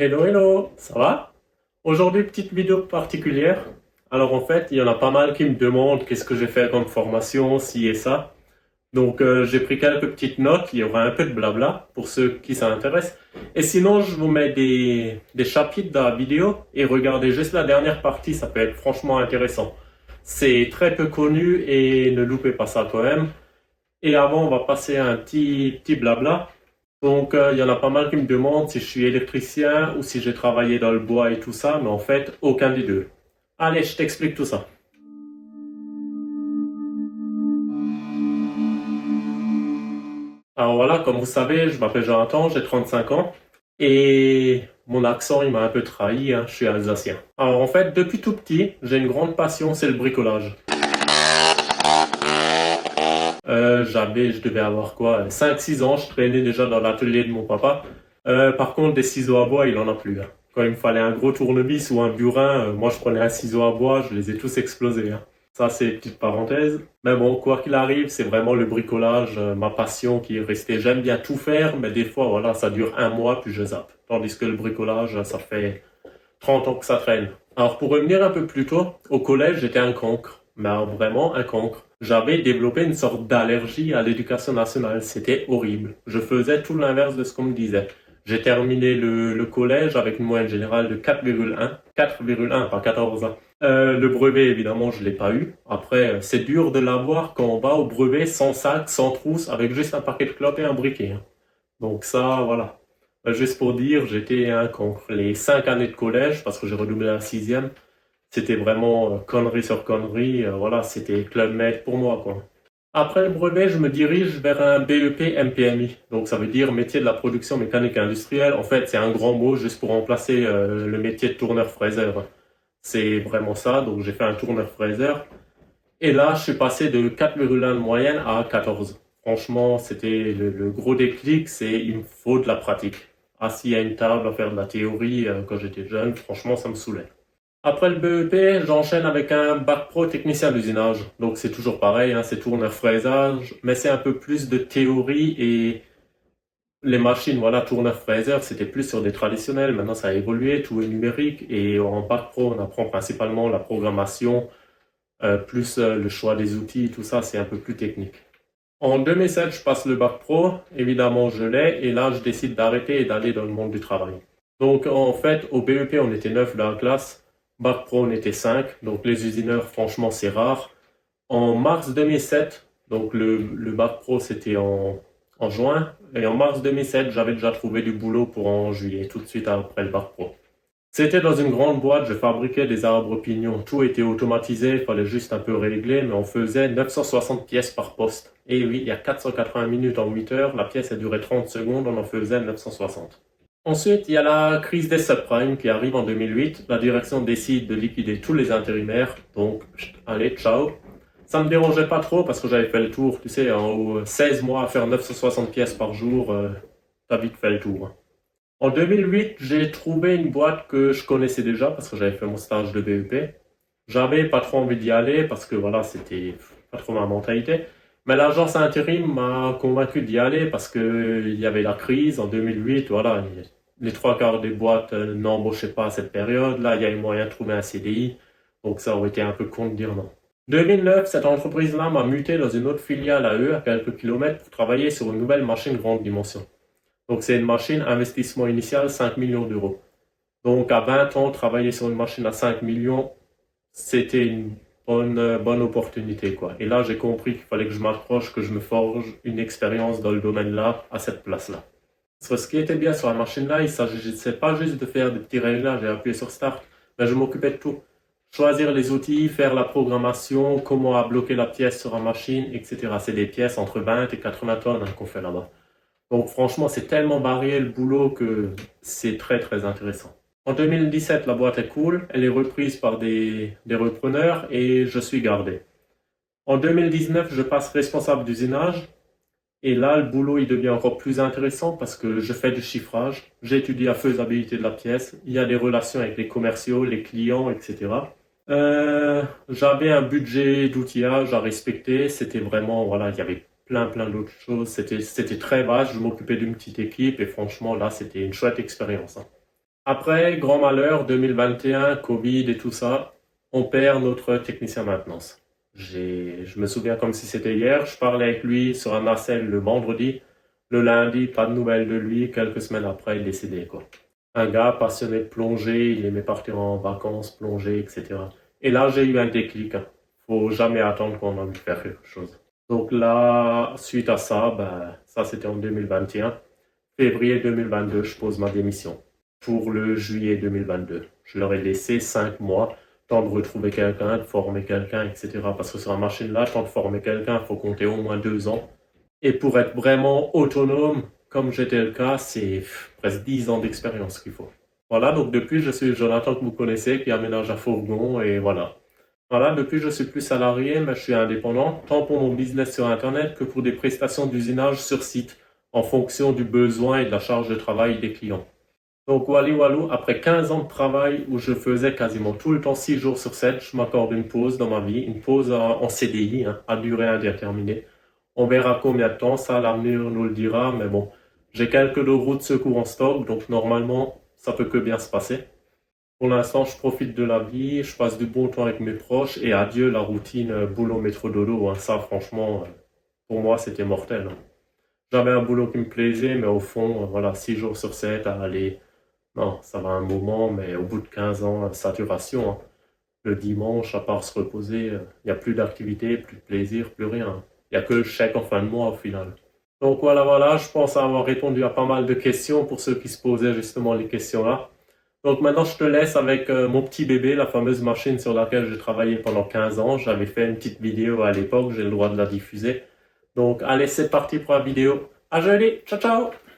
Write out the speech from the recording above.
Hello, hello, ça va? Aujourd'hui, petite vidéo particulière. Alors en fait, il y en a pas mal qui me demandent qu'est-ce que j'ai fait comme formation, ci et ça. Donc j'ai pris quelques petites notes, il y aura un peu de blabla pour ceux qui s'intéressent. Et sinon, je vous mets des chapitres dans la vidéo et regardez juste la dernière partie, ça peut être franchement intéressant. C'est très peu connu et ne loupez pas ça quand même. Et avant, on va passer à un petit blabla. Donc, il y en a pas mal qui me demandent si je suis électricien ou si j'ai travaillé dans le bois et tout ça, mais en fait, aucun des deux. Allez, je t'explique tout ça. Alors voilà, comme vous savez, je m'appelle Jonathan, j'ai 35 ans et mon accent, il m'a un peu trahi, hein, je suis alsacien. Alors en fait, depuis tout petit, j'ai une grande passion, c'est le bricolage. Je devais avoir quoi, 5, 6 ans, je traînais déjà dans l'atelier de mon papa. Par contre, des ciseaux à bois, il en a plus, hein. Quand il me fallait un gros tournevis ou un burin, moi je prenais un ciseau à bois, je les ai tous explosés, hein. Ça, c'est une petite parenthèse. Mais bon, quoi qu'il arrive, c'est vraiment le bricolage, ma passion qui est restée. J'aime bien tout faire, mais des fois, voilà, ça dure un mois, puis je zappe. Tandis que le bricolage, ça fait 30 ans que ça traîne. Alors pour revenir un peu plus tôt, au collège, j'étais un cancre. Mais alors, vraiment un cancre. J'avais développé une sorte d'allergie à l'éducation nationale. C'était horrible. Je faisais tout l'inverse de ce qu'on me disait. J'ai terminé le collège avec une moyenne générale de 4,1. 4,1, pas 14 ans. Le brevet, évidemment, je l'ai pas eu. Après, c'est dur de l'avoir quand on va au brevet sans sac, sans trousse, avec juste un paquet de clopes et un briquet, hein. Donc ça, voilà. Juste pour dire, j'étais un cancre. Les 5 années de collège, parce que j'ai redoublé la sixième, c'était vraiment connerie sur connerie. Voilà, c'était Club Med pour moi, quoi. Après le brevet, je me dirige vers un BEP MPMI. Donc ça veut dire métier de la production mécanique industrielle. En fait, c'est un grand mot juste pour remplacer le métier de tourneur-fraiseur. C'est vraiment ça. Donc j'ai fait un tourneur-fraiseur. Et là, je suis passé de 4,1 de moyenne à 14. Franchement, c'était le gros déclic, c'est il me faut de la pratique. Assis à une table à faire de la théorie quand j'étais jeune, franchement, ça me saoulait. Après le BEP, j'enchaîne avec un bac pro technicien d'usinage. Donc c'est toujours pareil, hein, c'est tourneur fraisage, mais c'est un peu plus de théorie et les machines, voilà, tourneur fraiseur, c'était plus sur des traditionnels. Maintenant, ça a évolué, tout est numérique et en bac pro, on apprend principalement la programmation, plus le choix des outils, tout ça, c'est un peu plus technique. En 2007, je passe le bac pro, évidemment je l'ai, et là je décide d'arrêter et d'aller dans le monde du travail. Donc en fait, au BEP, on était 9 dans la classe, bac pro, on était 5, donc les usineurs, franchement, c'est rare. En mars 2007, donc le bac pro, c'était en juin, et en mars 2007, j'avais déjà trouvé du boulot pour en juillet, tout de suite après le bac pro. C'était dans une grande boîte, je fabriquais des arbres pignons. Tout était automatisé, il fallait juste un peu régler, mais on faisait 960 pièces par poste. Et oui, il y a 480 minutes en 8 heures, la pièce a duré 30 secondes, on en faisait 960. Ensuite, il y a la crise des subprimes qui arrive en 2008. La direction décide de liquider tous les intérimaires, donc allez, ciao. Ça me dérangeait pas trop parce que j'avais fait le tour, tu sais, en 16 mois à faire 960 pièces par jour, t'as vite fait le tour, hein. En 2008, j'ai trouvé une boîte que je connaissais déjà parce que j'avais fait mon stage de BEP. J'avais pas trop envie d'y aller parce que voilà, c'était pas trop ma mentalité. Mais l'agence intérim m'a convaincu d'y aller parce que il y avait la crise en 2008. Voilà, les 3 quarts des boîtes n'embauchaient pas à cette période. Là, il y a eu moyen de trouver un CDI. Donc ça aurait été un peu con de dire non. 2009, cette entreprise-là m'a muté dans une autre filiale à eux, à quelques kilomètres, pour travailler sur une nouvelle machine grande dimension. Donc c'est une machine, investissement initial 5 millions d'euros. Donc à 20 ans, travailler sur une machine à 5 millions, c'était une bonne opportunité, quoi. Et là, j'ai compris qu'il fallait que je m'approche, que je me forge une expérience dans le domaine-là, à cette place-là. Parce que ce qui était bien sur la machine-là, il s'agissait pas juste de faire des petits réglages et appuyer sur Start, mais je m'occupais de tout. Choisir les outils, faire la programmation, comment bloquer la pièce sur la machine, etc. C'est des pièces entre 20 et 80 tonnes, hein, qu'on fait là-bas. Donc franchement, c'est tellement varié le boulot que c'est très très intéressant. En 2017, la boîte est cool, elle est reprise par des repreneurs et je suis gardé. En 2019, je passe responsable d'usinage et là, le boulot il devient encore plus intéressant parce que je fais du chiffrage, j'étudie la faisabilité de la pièce, il y a des relations avec les commerciaux, les clients, etc. J'avais un budget d'outillage à respecter, c'était vraiment, voilà, il y avait plein d'autres choses, c'était très vaste, je m'occupais d'une petite équipe et franchement là, c'était une chouette expérience, hein. Après, grand malheur, 2021, Covid et tout ça, on perd notre technicien maintenance. Je me souviens comme si c'était hier, je parlais avec lui sur un nacelle le vendredi. Le lundi, pas de nouvelles de lui. Quelques semaines après, il est décédé, quoi. Un gars passionné de plongée, il aimait partir en vacances, plonger, etc. Et là, j'ai eu un déclic, hein. Faut jamais attendre qu'on a envie de faire quelque chose. Donc là, suite à ça, ça c'était en 2021. Février 2022, je pose ma démission pour le juillet 2022. Je leur ai laissé 5 mois, temps de retrouver quelqu'un, de former quelqu'un, etc. Parce que sur la machine-là, temps de former quelqu'un, il faut compter au moins 2 ans. Et pour être vraiment autonome, comme j'étais le cas, c'est presque 10 ans d'expérience qu'il faut. Voilà, donc depuis, je suis Jonathan que vous connaissez, qui aménage à Fourgon, et voilà. Voilà, depuis, je suis plus salarié, mais je suis indépendant, tant pour mon business sur Internet que pour des prestations d'usinage sur site, en fonction du besoin et de la charge de travail des clients. Donc, Wally Walou, après 15 ans de travail où je faisais quasiment tout le temps 6 jours sur 7, je m'accorde une pause dans ma vie, une pause en CDI, hein, à durée indéterminée. On verra combien de temps, ça, l'avenir nous le dira, mais bon, j'ai quelques roues de secours en stock, donc normalement, ça peut que bien se passer. Pour l'instant, je profite de la vie, je passe du bon temps avec mes proches, et adieu la routine boulot, métro, dodo, hein. Ça, franchement, pour moi, c'était mortel, hein. J'avais un boulot qui me plaisait, mais au fond, voilà, 6 jours sur 7 à aller. Non, ça va un moment, mais au bout de 15 ans, saturation, hein. Le dimanche, à part se reposer, il n'y a plus d'activité, plus de plaisir, plus rien. Il n'y a que le chèque en fin de mois au final. Donc voilà, je pense avoir répondu à pas mal de questions pour ceux qui se posaient justement les questions là. Donc maintenant, je te laisse avec mon petit bébé, la fameuse machine sur laquelle j'ai travaillé pendant 15 ans. J'avais fait une petite vidéo à l'époque, j'ai le droit de la diffuser. Donc allez, c'est parti pour la vidéo. À jeudi, ciao ciao!